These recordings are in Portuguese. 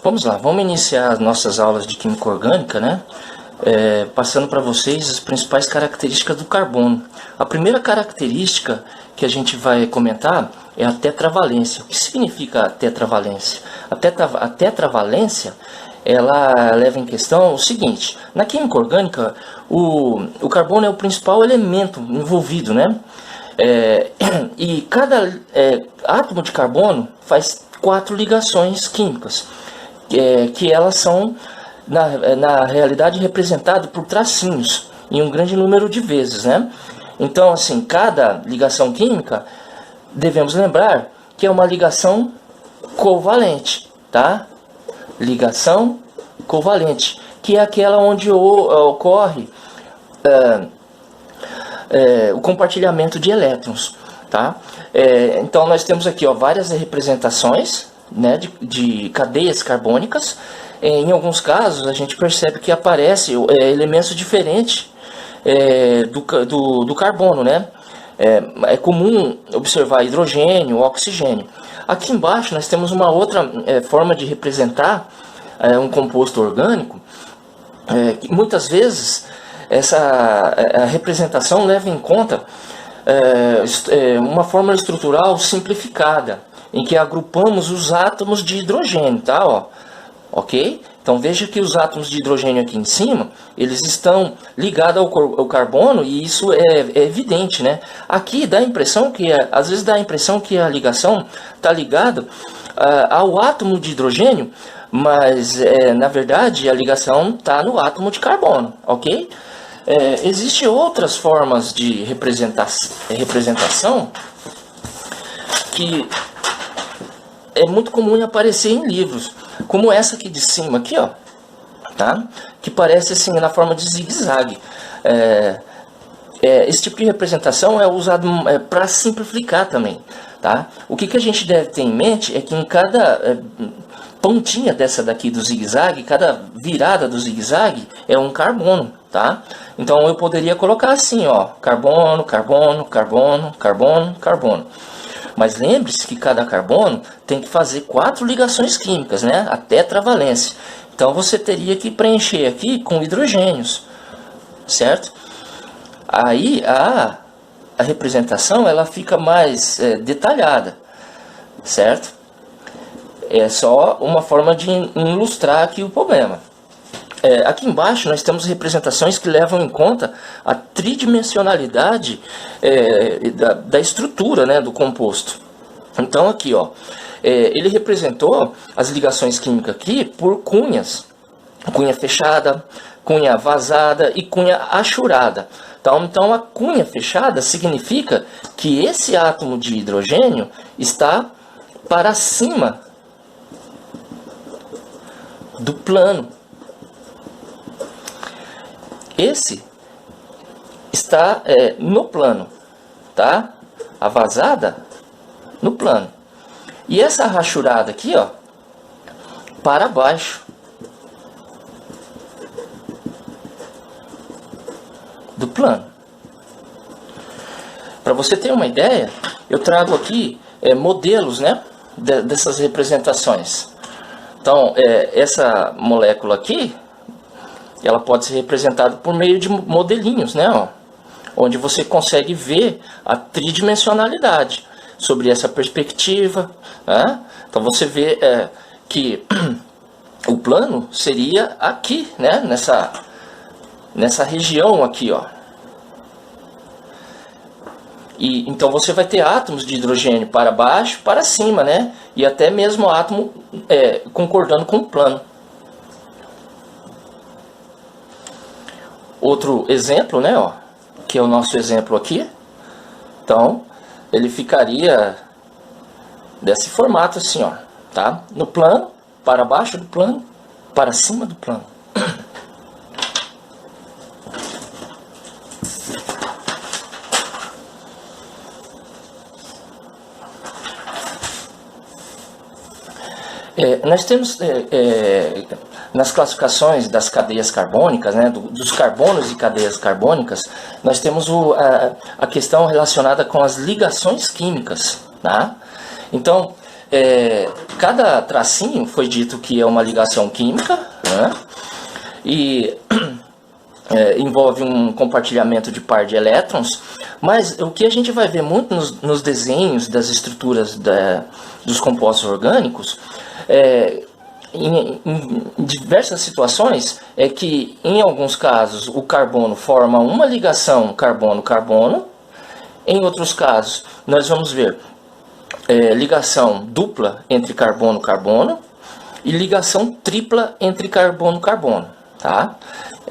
Vamos lá, vamos iniciar as nossas aulas de química orgânica, né? Passando para vocês as principais características do carbono. A primeira característica que a gente vai comentar é a tetravalência. O que significa a tetravalência? A tetravalência, ela leva em questão o seguinte: na química orgânica, o carbono é o principal elemento envolvido, né? E cada átomo de carbono faz 4 ligações químicas, que elas são, na realidade, representadas por tracinhos, em um grande número de vezes, né? Então, assim, cada ligação química, devemos lembrar que é uma ligação covalente, tá? Ligação covalente, que é aquela onde ocorre o compartilhamento de elétrons, tá? Então nós temos aqui, ó, várias representações, né, de cadeias carbônicas. Em alguns casos a gente percebe que aparece elementos diferentes do carbono, né? É comum observar hidrogênio, oxigênio. Aqui embaixo nós temos uma outra forma de representar um composto orgânico, que muitas vezes a representação leva em conta uma fórmula estrutural simplificada, em que agrupamos os átomos de hidrogênio, tá? Ó, ok? Então veja que os átomos de hidrogênio aqui em cima, eles estão ligados ao carbono, e isso é evidente, né? Aqui dá a impressão que, às vezes dá a impressão que a ligação está ligada ao átomo de hidrogênio, mas na verdade a ligação está no átomo de carbono, ok? Existem outras formas de representação que é muito comum em aparecer em livros, como essa aqui de cima, aqui, ó, tá? Que parece assim na forma de zigue-zague. Esse tipo de representação é usado para simplificar também, tá? O que a gente deve ter em mente é que em cada pontinha dessa daqui do zigue-zague, cada virada do zigue-zague é um carbono, tá? Então eu poderia colocar assim, ó, carbono, carbono, carbono, carbono, carbono. Mas lembre-se que cada carbono tem que fazer 4 ligações químicas, né? A tetravalência. Então você teria que preencher aqui com hidrogênios, certo? Aí a representação ela fica mais detalhada, certo? É só uma forma de ilustrar aqui o problema. Aqui embaixo nós temos representações que levam em conta a tridimensionalidade da estrutura, né, do composto. Então aqui, ó, ele representou as ligações químicas aqui por cunhas: cunha fechada, cunha vazada e cunha achurada. Então a cunha fechada significa que esse átomo de hidrogênio está para cima do plano. Esse está no plano, tá? A vazada no plano. E essa rachurada aqui, ó, para baixo do plano. Para você ter uma ideia, eu trago aqui modelos, né, dessas representações. Então, essa molécula aqui, ela pode ser representada por meio de modelinhos, né, ó, onde você consegue ver a tridimensionalidade sobre essa perspectiva, né? Então você vê que o plano seria aqui, né, nessa região aqui, ó. E então você vai ter átomos de hidrogênio para baixo, para cima, né, e até mesmo átomo concordando com o plano. Outro exemplo, né, ó, que é o nosso exemplo aqui. Então, ele ficaria desse formato assim, ó, tá? No plano, para baixo do plano, para cima do plano. Nós temos nas classificações das cadeias carbônicas, né, dos carbonos e cadeias carbônicas, nós temos a questão relacionada com as ligações químicas, tá? Então, Cada tracinho foi dito que é uma ligação química, né? E envolve um compartilhamento de par de elétrons, mas o que a gente vai ver muito nos desenhos das estruturas dos compostos orgânicos, em diversas situações, é que em alguns casos o carbono forma uma ligação carbono-carbono, em outros casos nós vamos ver ligação dupla entre carbono-carbono e ligação tripla entre carbono-carbono, tá?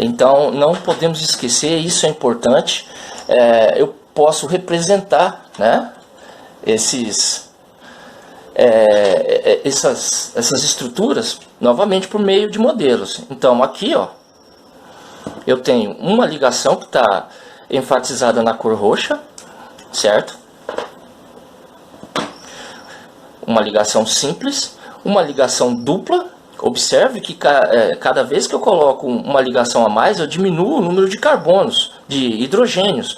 Então não podemos esquecer, isso é importante. Eu posso representar, né, essas estruturas novamente por meio de modelos. Então aqui, ó, eu tenho uma ligação que está enfatizada na cor roxa, certo? Uma ligação simples, uma ligação dupla. Observe que cada vez que eu coloco uma ligação a mais, eu diminuo o número de carbonos, de hidrogênios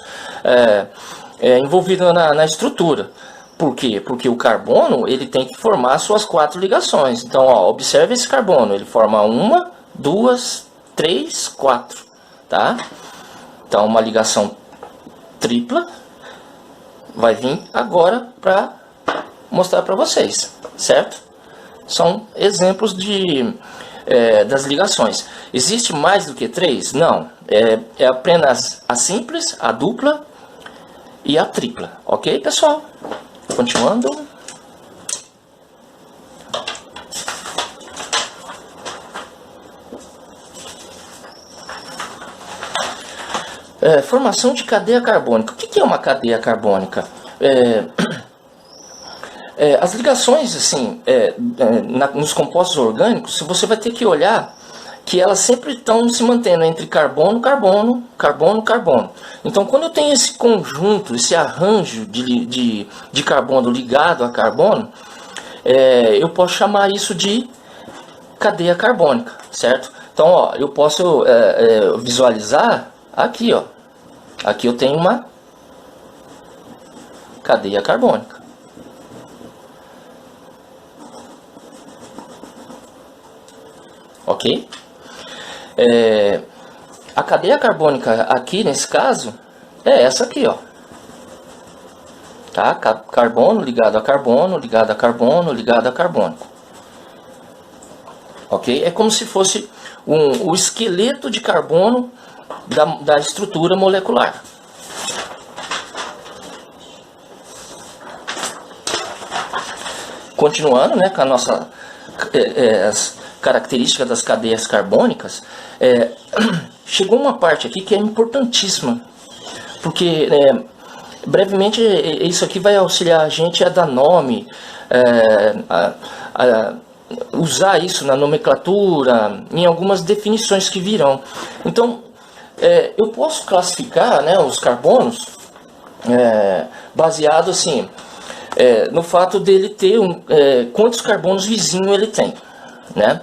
envolvido na estrutura. Por quê? Porque o carbono ele tem que formar suas 4 ligações. Então, ó, observe esse carbono, ele forma 1, 2, 3, 4. Tá? Então, uma ligação tripla vai vir agora para mostrar para vocês, certo? São exemplos das ligações. Existe mais do que 3? Não. É apenas a simples, a dupla e a tripla. Ok, pessoal? Continuando. Formação de cadeia carbônica. O que é uma cadeia carbônica? As ligações, assim, nos compostos orgânicos, você vai ter que olhar que elas sempre estão se mantendo entre carbono, carbono, carbono, carbono. Então, quando eu tenho esse conjunto, esse arranjo de carbono ligado a carbono, eu posso chamar isso de cadeia carbônica, certo? Então, ó, eu posso visualizar aqui, ó. Aqui eu tenho uma cadeia carbônica. Ok? A cadeia carbônica aqui, nesse caso, é essa aqui, ó. Tá? Carbono ligado a carbono, ligado a carbono, ligado a carbônico. Ok? É como se fosse o esqueleto de carbono da estrutura molecular. Continuando, né, com a nossa as características das cadeias carbônicas, chegou uma parte aqui que é importantíssima, porque brevemente isso aqui vai auxiliar a gente a dar nome, a usar isso na nomenclatura, em algumas definições que virão. Então, eu posso classificar, né, os carbonos baseado assim, no fato dele ter quantos carbonos vizinhos ele tem, né?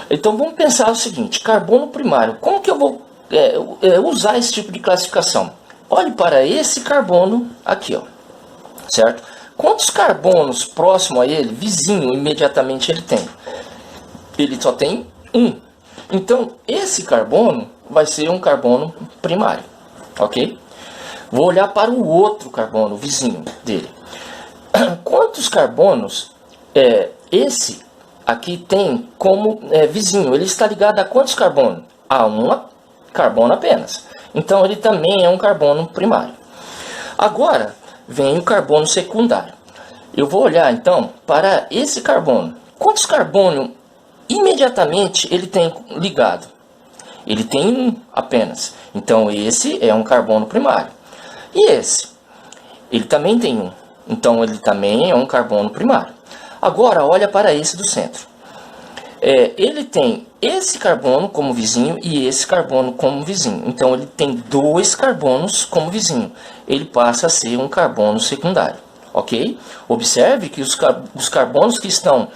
Então vamos pensar o seguinte: carbono primário. Como que eu vou usar esse tipo de classificação? Olhe para esse carbono aqui, ó, certo? Quantos carbonos próximo a ele, vizinho, imediatamente ele tem? Ele só tem 1. Então esse carbono vai ser um carbono primário, ok? Vou olhar para o outro carbono, vizinho dele. Quantos carbonos esse aqui tem como vizinho? Ele está ligado a quantos carbonos? A um carbono apenas. Então ele também é um carbono primário. Agora vem o carbono secundário. Eu vou olhar então para esse carbono. Quantos carbonos imediatamente ele tem ligado? Ele tem 1 apenas. Então esse é um carbono primário. E esse? Ele também tem 1. Então ele também é um carbono primário. Agora olha para esse do centro. Ele tem esse carbono como vizinho e esse carbono como vizinho. Então ele tem 2 carbonos como vizinho. Ele passa a ser um carbono secundário. Ok? Observe que os carbonos que estão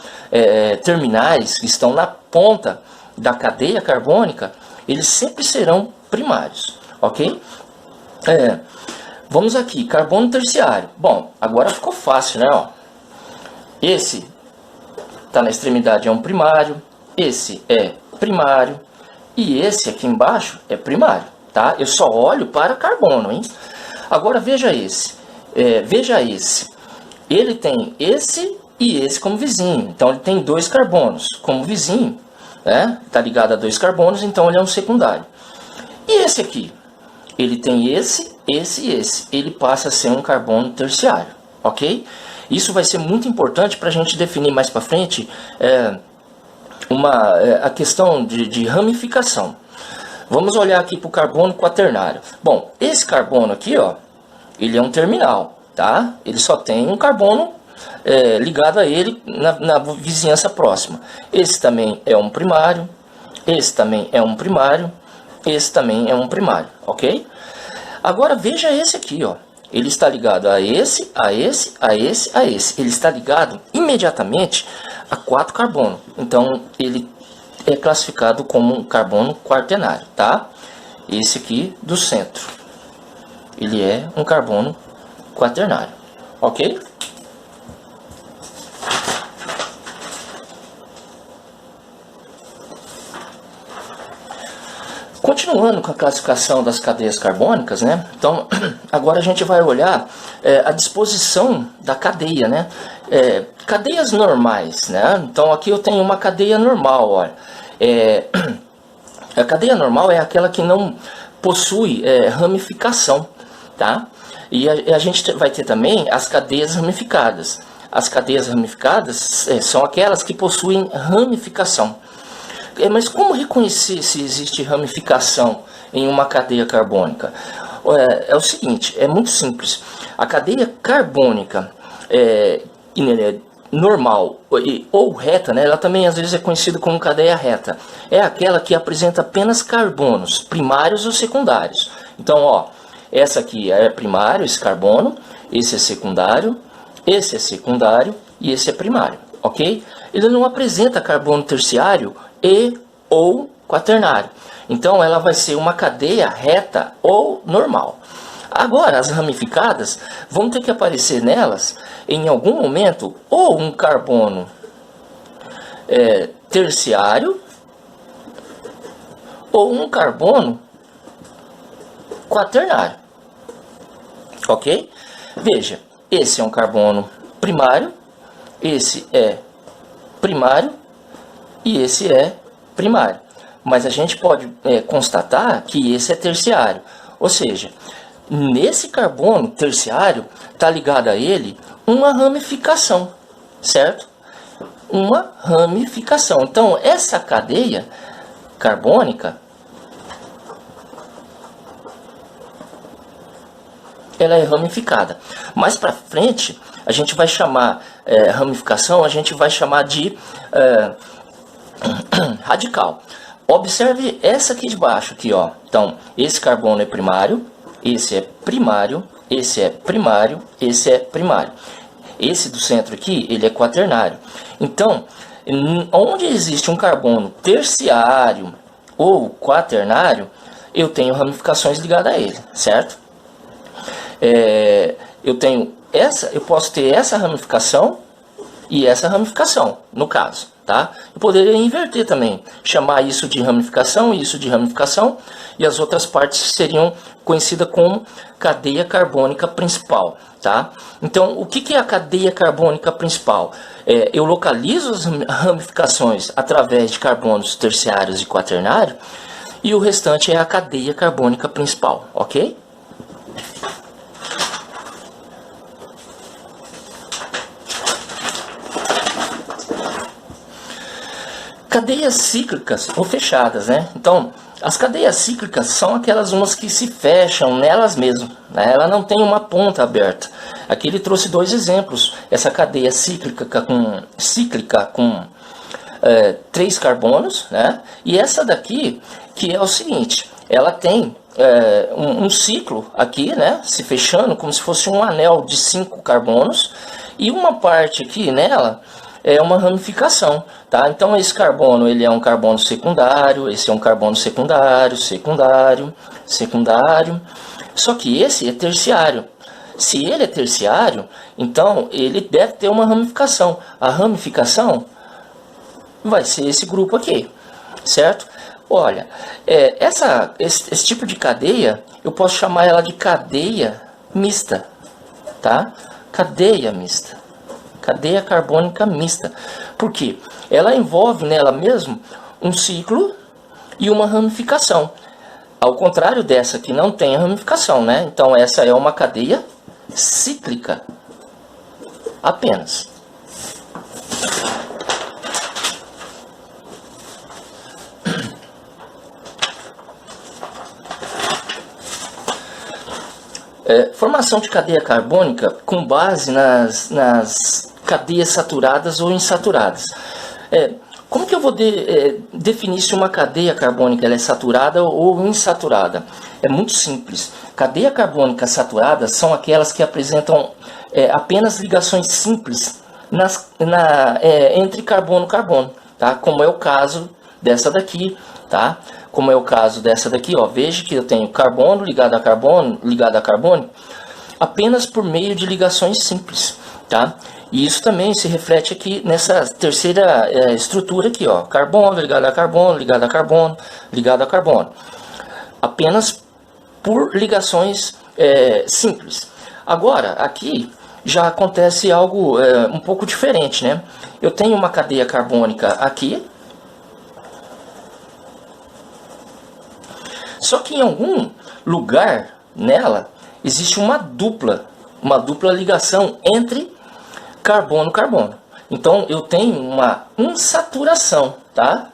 terminais, que estão na ponta da cadeia carbônica, eles sempre serão primários. Ok? Vamos aqui, carbono terciário. Bom, agora ficou fácil, né? Ó. Esse está na extremidade é um primário, esse é primário e esse aqui embaixo é primário, tá? Eu só olho para carbono, hein? Agora veja esse, ele tem esse e esse como vizinho, então ele tem 2 carbonos como vizinho, né? Está ligado a 2 carbonos, então ele é um secundário. E esse aqui, ele tem esse e esse, ele passa a ser um carbono terciário, ok? Isso vai ser muito importante para a gente definir mais para frente a questão de ramificação. Vamos olhar aqui para o carbono quaternário. Bom, esse carbono aqui, ó, ele é um terminal, tá? Ele só tem um carbono ligado a ele na vizinhança próxima. Esse também é um primário, esse também é um primário, esse também é um primário, ok? Agora veja esse aqui, ó. Ele está ligado a esse, a esse, a esse, a esse. Ele está ligado imediatamente a 4 carbonos. Então ele é classificado como um carbono quaternário, tá? Esse aqui do centro, ele é um carbono quaternário, ok? Continuando com a classificação das cadeias carbônicas, né? Então, agora a gente vai olhar a disposição da cadeia, né? Cadeias normais, né? Então, aqui eu tenho uma cadeia normal, olha. A cadeia normal é aquela que não possui ramificação, tá? E a gente vai ter também as cadeias ramificadas. As cadeias ramificadas são aquelas que possuem ramificação. Mas como reconhecer se existe ramificação em uma cadeia carbônica? É o seguinte, é muito simples. A cadeia carbônica normal ou reta, né, ela também às vezes é conhecida como cadeia reta. É aquela que apresenta apenas carbonos, primários ou secundários. Então, ó, essa aqui é primário, esse carbono, esse é secundário e esse é primário, ok? Ele não apresenta carbono terciário e ou quaternário. Então ela vai ser uma cadeia reta ou normal. Agora as ramificadas vão ter que aparecer nelas em algum momento ou um carbono terciário ou um carbono quaternário, ok? Veja, esse é um carbono primário, esse é primário e esse é primário. Mas a gente pode constatar que esse é terciário. Ou seja, nesse carbono terciário está ligado a ele uma ramificação, certo? Uma ramificação. Então, essa cadeia carbônica, ela é ramificada. Mais para frente, a gente vai chamar ramificação, a gente vai chamar de radical. Observe essa aqui de baixo, aqui, ó. Então, esse carbono é primário, esse é primário, esse é primário, esse é primário. Esse do centro aqui, ele é quaternário. Então, onde existe um carbono terciário ou quaternário, eu tenho ramificações ligadas a ele, certo? Eu posso ter essa ramificação e essa ramificação, no caso, tá? Eu poderia inverter também, chamar isso de ramificação e isso de ramificação, e as outras partes seriam conhecidas como cadeia carbônica principal, tá? Então, o que é a cadeia carbônica principal? Eu localizo as ramificações através de carbonos terciários e quaternários, e o restante é a cadeia carbônica principal, ok? Cadeias cíclicas ou fechadas, né? Então, as cadeias cíclicas são aquelas umas que se fecham nelas mesmas, né? Ela não tem uma ponta aberta. Aqui ele trouxe 2 exemplos. Essa cadeia cíclica com 3 carbonos, né? E essa daqui, que é o seguinte, ela tem um ciclo aqui, né? Se fechando como se fosse um anel de 5 carbonos, e uma parte aqui nela é uma ramificação, tá? Então esse carbono, ele é um carbono secundário, esse é um carbono secundário, secundário. Só que esse é terciário. Se ele é terciário, então ele deve ter uma ramificação. A ramificação vai ser esse grupo aqui, certo? Olha, esse tipo de cadeia, eu posso chamar ela de cadeia mista, tá? Cadeia mista, cadeia carbônica mista. Por quê? Ela envolve nela mesmo um ciclo e uma ramificação. Ao contrário dessa que não tem ramificação, né? Então essa é uma cadeia cíclica apenas. Formação de cadeia carbônica com base nas cadeias saturadas ou insaturadas. Como que eu vou definir se uma cadeia carbônica ela é saturada ou insaturada? É muito simples. Cadeia carbônica saturada são aquelas que apresentam apenas ligações simples entre carbono e carbono, tá? Como é o caso dessa daqui, tá? Como é o caso dessa daqui, ó. Veja que eu tenho carbono ligado a carbono, apenas por meio de ligações simples, tá? E isso também se reflete aqui nessa terceira estrutura aqui, ó. Carbono ligado a carbono, ligado a carbono, ligado a carbono. Apenas por ligações simples. Agora, aqui já acontece algo um pouco diferente, né? Eu tenho uma cadeia carbônica aqui. Só que em algum lugar nela existe uma dupla ligação entre carbono e carbono. Então eu tenho uma insaturação, tá?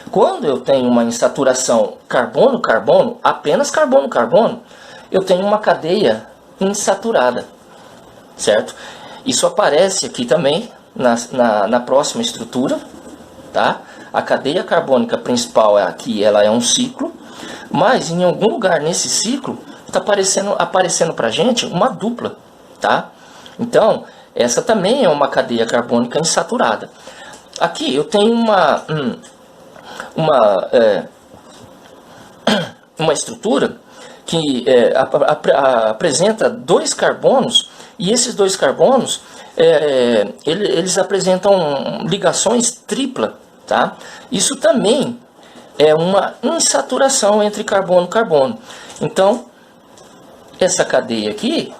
Quando eu tenho uma insaturação carbono-carbono, apenas carbono-carbono, eu tenho uma cadeia insaturada, certo? Isso aparece aqui também na próxima estrutura, tá? A cadeia carbônica principal aqui, ela é um ciclo, mas em algum lugar nesse ciclo está aparecendo para a gente uma dupla, tá? Então, essa também é uma cadeia carbônica insaturada. Aqui eu tenho uma estrutura que apresenta dois carbonos, e esses dois carbonos eles apresentam ligações tripla, tá? Isso também é uma insaturação entre carbono e carbono. Então, essa cadeia aqui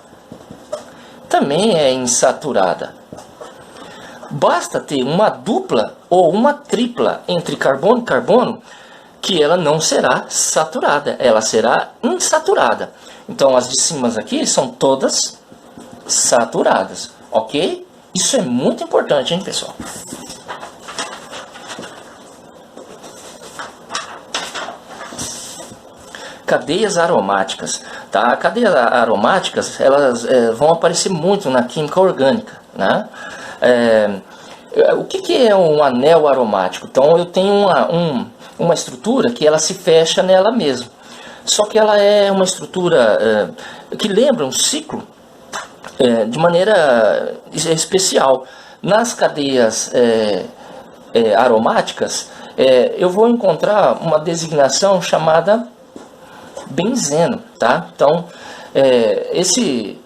também é insaturada. Basta ter uma dupla ou uma tripla entre carbono e carbono que ela não será saturada, ela será insaturada. Então as de cima aqui são todas saturadas, ok? Isso é muito importante, hein, pessoal? Cadeias aromáticas, tá? Cadeias aromáticas, elas vão aparecer muito na química orgânica, né? O que é um anel aromático? Então eu tenho uma estrutura que ela se fecha nela mesma, só que ela é uma estrutura que lembra um ciclo de maneira especial. Nas cadeias aromáticas eu vou encontrar uma designação chamada benzeno, tá? Então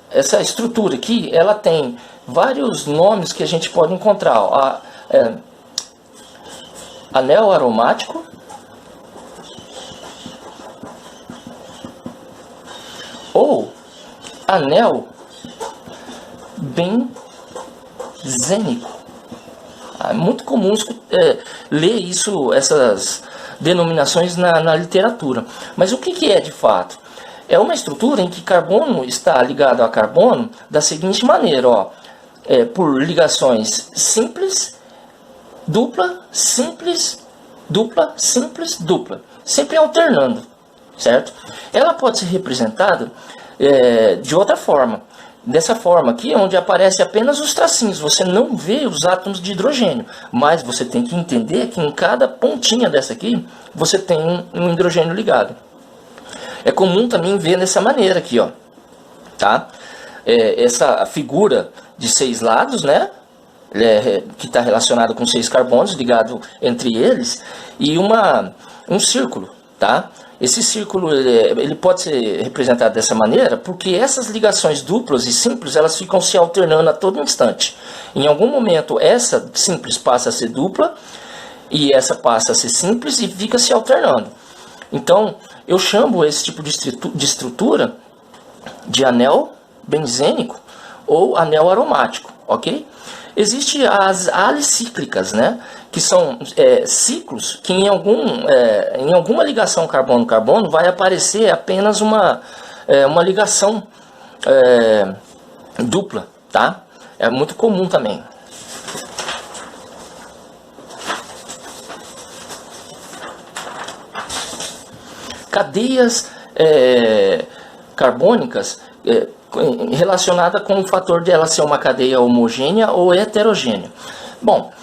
essa estrutura aqui, ela tem vários nomes que a gente pode encontrar. Anel aromático, ou anel benzênico. É muito comum ler essas denominações na literatura. Mas o que é de fato? É uma estrutura em que carbono está ligado a carbono da seguinte maneira, ó. Por ligações simples, dupla, simples, dupla, simples, dupla, sempre alternando, certo? Ela pode ser representada de outra forma, dessa forma aqui, onde aparece apenas os tracinhos, você não vê os átomos de hidrogênio, mas você tem que entender que em cada pontinha dessa aqui, você tem um hidrogênio ligado. É comum também ver dessa maneira aqui, ó, tá? Essa figura de 6 lados, né? Que está relacionado com 6 carbonos ligado entre eles, e um círculo, tá? Esse círculo ele pode ser representado dessa maneira porque essas ligações duplas e simples elas ficam se alternando a todo instante. Em algum momento essa simples passa a ser dupla e essa passa a ser simples e fica se alternando. Então eu chamo esse tipo de estrutura de anel benzênico ou anel aromático, ok? Existem as alicíclicas, né? Que são ciclos que em alguma ligação carbono-carbono vai aparecer apenas uma ligação dupla, tá? É muito comum também. Cadeias carbônicas relacionada com o fator de ela ser uma cadeia homogênea ou heterogênea. Bom,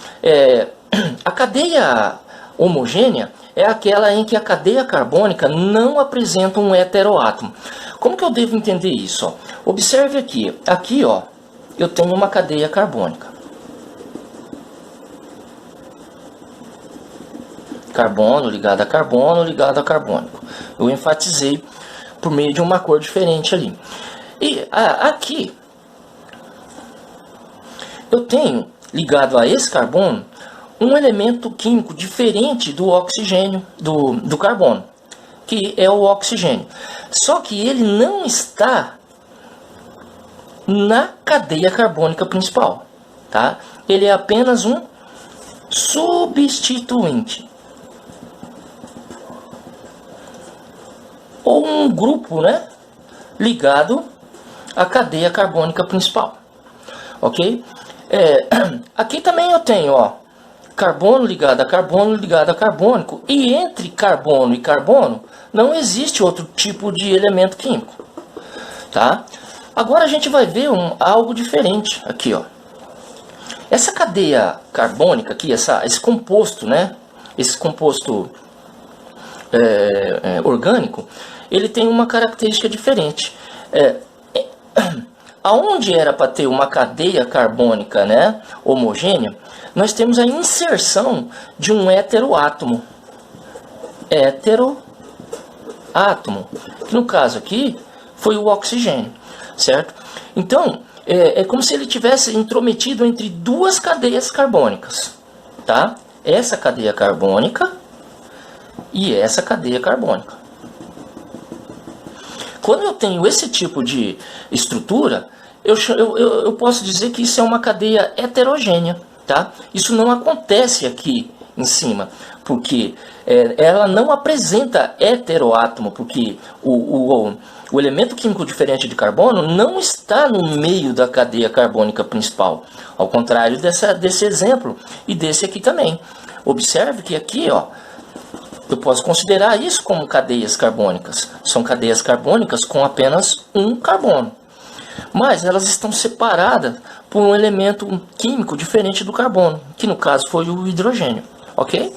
a cadeia homogênea é aquela em que a cadeia carbônica não apresenta um heteroátomo. Como que eu devo entender isso? Ó? Observe aqui. Aqui, ó, eu tenho uma cadeia carbônica. Carbono ligado a carbono ligado a carbônico. Eu enfatizei por meio de uma cor diferente ali. E aqui eu tenho ligado a esse carbono um elemento químico diferente do oxigênio, do carbono, que é o oxigênio. Só que ele não está na cadeia carbônica principal, tá? Ele é apenas um substituinte. Ou um grupo, né, ligado à cadeia carbônica principal, ok? Aqui também eu tenho, ó, carbono ligado a carbônico, e entre carbono e carbono não existe outro tipo de elemento químico, tá? Agora a gente vai ver algo diferente aqui, ó. Essa cadeia carbônica aqui, esse composto, né, esse composto orgânico, ele tem uma característica diferente. Aonde era para ter uma cadeia carbônica, né, homogênea, nós temos a inserção de um heteroátomo. Que no caso aqui foi o oxigênio, certo? Então, é como se ele tivesse intrometido entre duas cadeias carbônicas, tá? Essa cadeia carbônica e essa cadeia carbônica. Quando eu tenho esse tipo de estrutura, eu posso dizer que isso é uma cadeia heterogênea, tá? Isso não acontece aqui em cima, porque ela não apresenta heteroátomo, porque o elemento químico diferente de carbono não está no meio da cadeia carbônica principal, ao contrário desse exemplo e desse aqui também. Observe que aqui, ó, eu posso considerar isso como cadeias carbônicas. São cadeias carbônicas com apenas um carbono. Mas elas estão separadas por um elemento químico diferente do carbono, que no caso foi o hidrogênio. Ok?